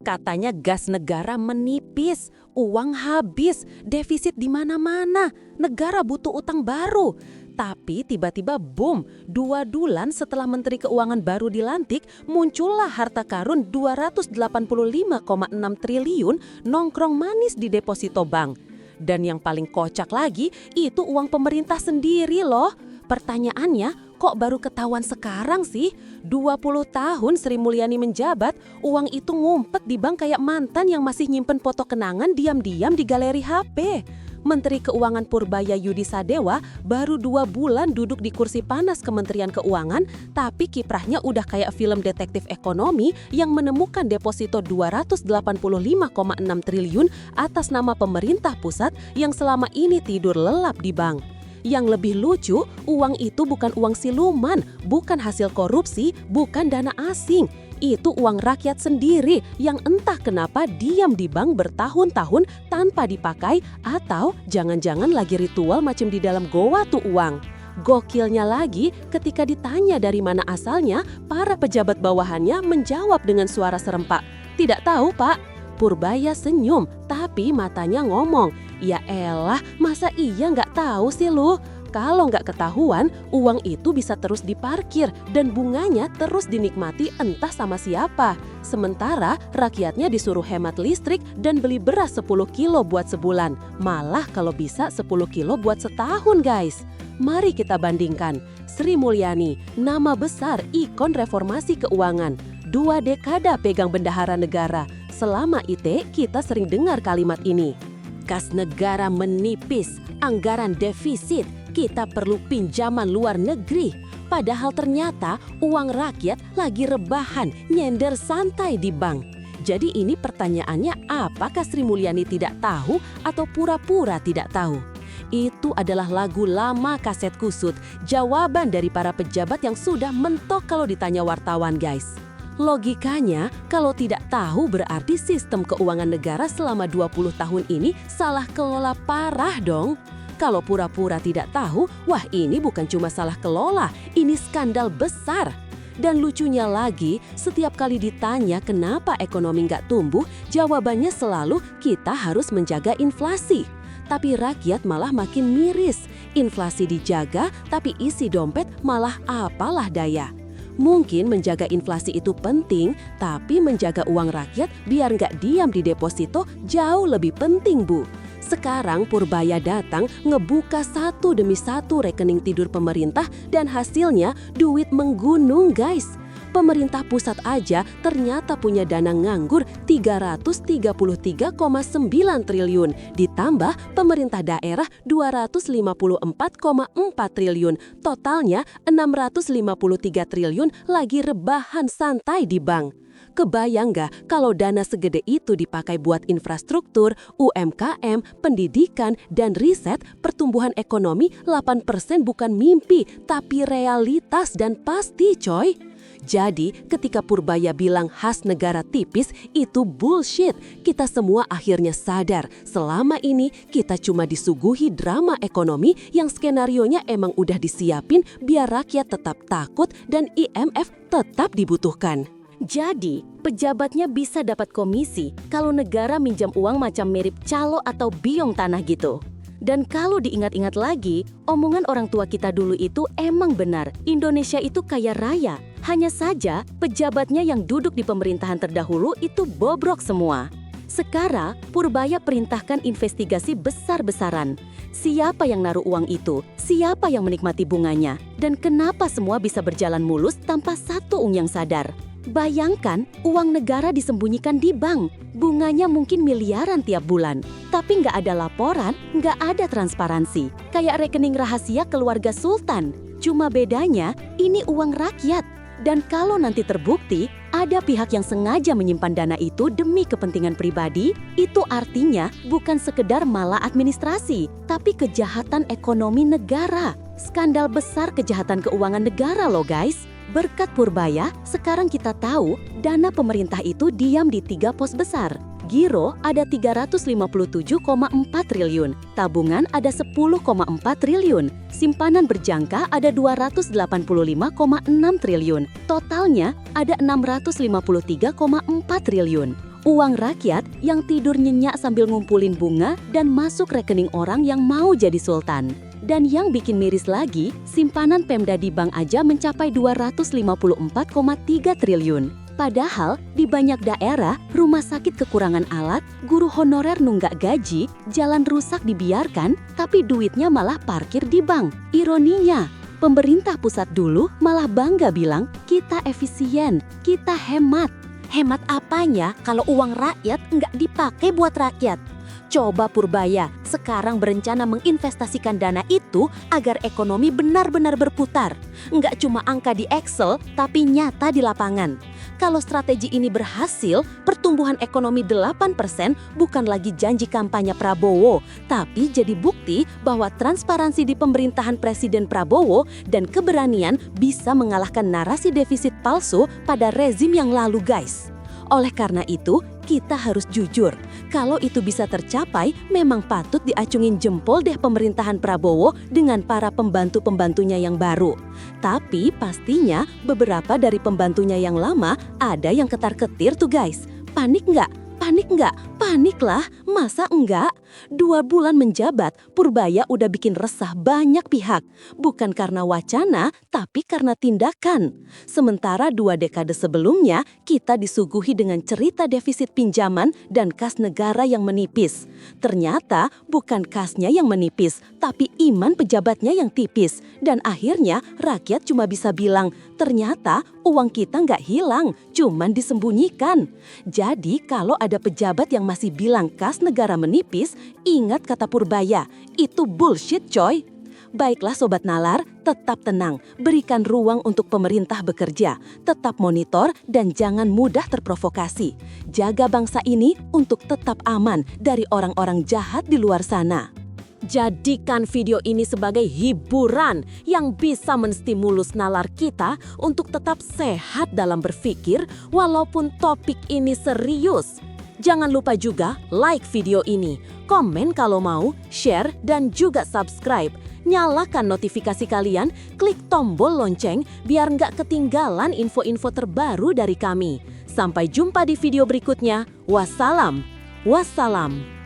Katanya gas negara menipis, uang habis, defisit di mana-mana, negara butuh utang baru. Tapi tiba-tiba boom, 2 bulan setelah Menteri Keuangan baru dilantik, muncullah harta karun 285,6 triliun nongkrong manis di deposito bank. Dan yang paling kocak lagi, itu uang pemerintah sendiri loh. Pertanyaannya, kok baru ketahuan sekarang sih? 20 tahun Sri Mulyani menjabat, uang itu ngumpet di bank kayak mantan yang masih nyimpen foto kenangan diam-diam di galeri HP. Menteri Keuangan Purbaya Yudi Sadewa baru 2 bulan duduk di kursi panas Kementerian Keuangan, tapi kiprahnya udah kayak film detektif ekonomi yang menemukan deposito 285,6 triliun atas nama pemerintah pusat yang selama ini tidur lelap di bank. Yang lebih lucu, uang itu bukan uang siluman, bukan hasil korupsi, bukan dana asing. Itu uang rakyat sendiri yang entah kenapa diam di bank bertahun-tahun tanpa dipakai atau jangan-jangan lagi ritual macam di dalam goa tuh uang. Gokilnya lagi, ketika ditanya dari mana asalnya, para pejabat bawahannya menjawab dengan suara serempak, "Tidak tahu, Pak." Purbaya senyum, tapi matanya ngomong, "Ya elah, masa iya nggak tahu sih lu? Kalau nggak ketahuan, uang itu bisa terus diparkir dan bunganya terus dinikmati entah sama siapa. Sementara rakyatnya disuruh hemat listrik dan beli beras 10 kilo buat sebulan. Malah kalau bisa 10 kilo buat setahun guys." Mari kita bandingkan. Sri Mulyani, nama besar ikon reformasi keuangan. 2 dekada pegang bendahara negara. Selama IT, kita sering dengar kalimat ini. Kas negara menipis, anggaran defisit, kita perlu pinjaman luar negeri. Padahal ternyata uang rakyat lagi rebahan, nyender santai di bank. Jadi ini pertanyaannya, apakah Sri Mulyani tidak tahu atau pura-pura tidak tahu? Itu adalah lagu lama kaset kusut, jawaban dari para pejabat yang sudah mentok kalau ditanya wartawan guys. Logikanya, kalau tidak tahu berarti sistem keuangan negara selama 20 tahun ini salah kelola parah dong. Kalau pura-pura tidak tahu, wah ini bukan cuma salah kelola, ini skandal besar. Dan lucunya lagi, setiap kali ditanya kenapa ekonomi nggak tumbuh, jawabannya selalu kita harus menjaga inflasi. Tapi rakyat malah makin miris. Inflasi dijaga, tapi isi dompet malah apalah daya. Mungkin menjaga inflasi itu penting, tapi menjaga uang rakyat biar nggak diam di deposito jauh lebih penting, Bu. Sekarang Purbaya datang ngebuka satu demi satu rekening tidur pemerintah dan hasilnya duit menggunung, guys. Pemerintah pusat aja ternyata punya dana nganggur 333,9 triliun, ditambah pemerintah daerah 254,4 triliun. Totalnya 653 triliun lagi rebahan santai di bank. Kebayang nggak kalau dana segede itu dipakai buat infrastruktur, UMKM, pendidikan, dan riset, pertumbuhan ekonomi 8% bukan mimpi, tapi realitas dan pasti coy. Jadi ketika Purbaya bilang khas negara tipis, itu bullshit. Kita semua akhirnya sadar, selama ini kita cuma disuguhi drama ekonomi yang skenarionya emang udah disiapin biar rakyat tetap takut dan IMF tetap dibutuhkan. Jadi, pejabatnya bisa dapat komisi kalau negara minjam uang macam mirip calo atau biong tanah gitu. Dan kalau diingat-ingat lagi, omongan orang tua kita dulu itu emang benar. Indonesia itu kaya raya. Hanya saja, pejabatnya yang duduk di pemerintahan terdahulu itu bobrok semua. Sekarang, Purbaya perintahkan investigasi besar-besaran. Siapa yang naruh uang itu? Siapa yang menikmati bunganya? Dan kenapa semua bisa berjalan mulus tanpa satu yang sadar? Bayangkan, uang negara disembunyikan di bank. Bunganya mungkin miliaran tiap bulan. Tapi nggak ada laporan, nggak ada transparansi. Kayak rekening rahasia keluarga Sultan. Cuma bedanya, ini uang rakyat. Dan kalau nanti terbukti, ada pihak yang sengaja menyimpan dana itu demi kepentingan pribadi, itu artinya bukan sekedar maladministrasi, tapi kejahatan ekonomi negara. Skandal besar kejahatan keuangan negara loh guys. Berkat Purbaya, sekarang kita tahu dana pemerintah itu diam di 3 pos besar. Giro ada 357,4 triliun, tabungan ada 10,4 triliun, simpanan berjangka ada 285,6 triliun, totalnya ada 653,4 triliun. Uang rakyat yang tidur nyenyak sambil ngumpulin bunga dan masuk rekening orang yang mau jadi sultan. Dan yang bikin miris lagi, simpanan Pemda di bank aja mencapai 254,3 triliun. Padahal di banyak daerah, rumah sakit kekurangan alat, guru honorer nunggak gaji, jalan rusak dibiarkan, tapi duitnya malah parkir di bank. Ironinya, pemerintah pusat dulu malah bangga bilang, kita efisien, kita hemat. Hemat apanya kalau uang rakyat nggak dipakai buat rakyat? Coba Purbaya sekarang berencana menginvestasikan dana itu agar ekonomi benar-benar berputar. Nggak cuma angka di Excel, tapi nyata di lapangan. Kalau strategi ini berhasil, pertumbuhan ekonomi 8% bukan lagi janji kampanye Prabowo, tapi jadi bukti bahwa transparansi di pemerintahan Presiden Prabowo dan keberanian bisa mengalahkan narasi defisit palsu pada rezim yang lalu, guys. Oleh karena itu, kita harus jujur. Kalau itu bisa tercapai, memang patut diacungin jempol deh pemerintahan Prabowo dengan para pembantu-pembantunya yang baru. Tapi pastinya beberapa dari pembantunya yang lama ada yang ketar-ketir tuh guys. Panik nggak? Panik nggak? Panik lah, masa enggak? 2 bulan menjabat, Purbaya udah bikin resah banyak pihak. Bukan karena wacana, tapi karena tindakan. Sementara 2 dekade sebelumnya, kita disuguhi dengan cerita defisit pinjaman dan kas negara yang menipis. Ternyata bukan kasnya yang menipis, tapi iman pejabatnya yang tipis. Dan akhirnya rakyat cuma bisa bilang, ternyata uang kita nggak hilang, cuman disembunyikan. Jadi kalau ada pejabat yang masih bilang kas negara menipis, ingat kata Purbaya, itu bullshit coy. Baiklah Sobat Nalar, tetap tenang, berikan ruang untuk pemerintah bekerja, tetap monitor dan jangan mudah terprovokasi. Jaga bangsa ini untuk tetap aman dari orang-orang jahat di luar sana. Jadikan video ini sebagai hiburan yang bisa menstimulus nalar kita untuk tetap sehat dalam berpikir walaupun topik ini serius. Jangan lupa juga like video ini, komen kalau mau, share, dan juga subscribe. Nyalakan notifikasi kalian, klik tombol lonceng biar nggak ketinggalan info-info terbaru dari kami. Sampai jumpa di video berikutnya. Wassalam. Wassalam.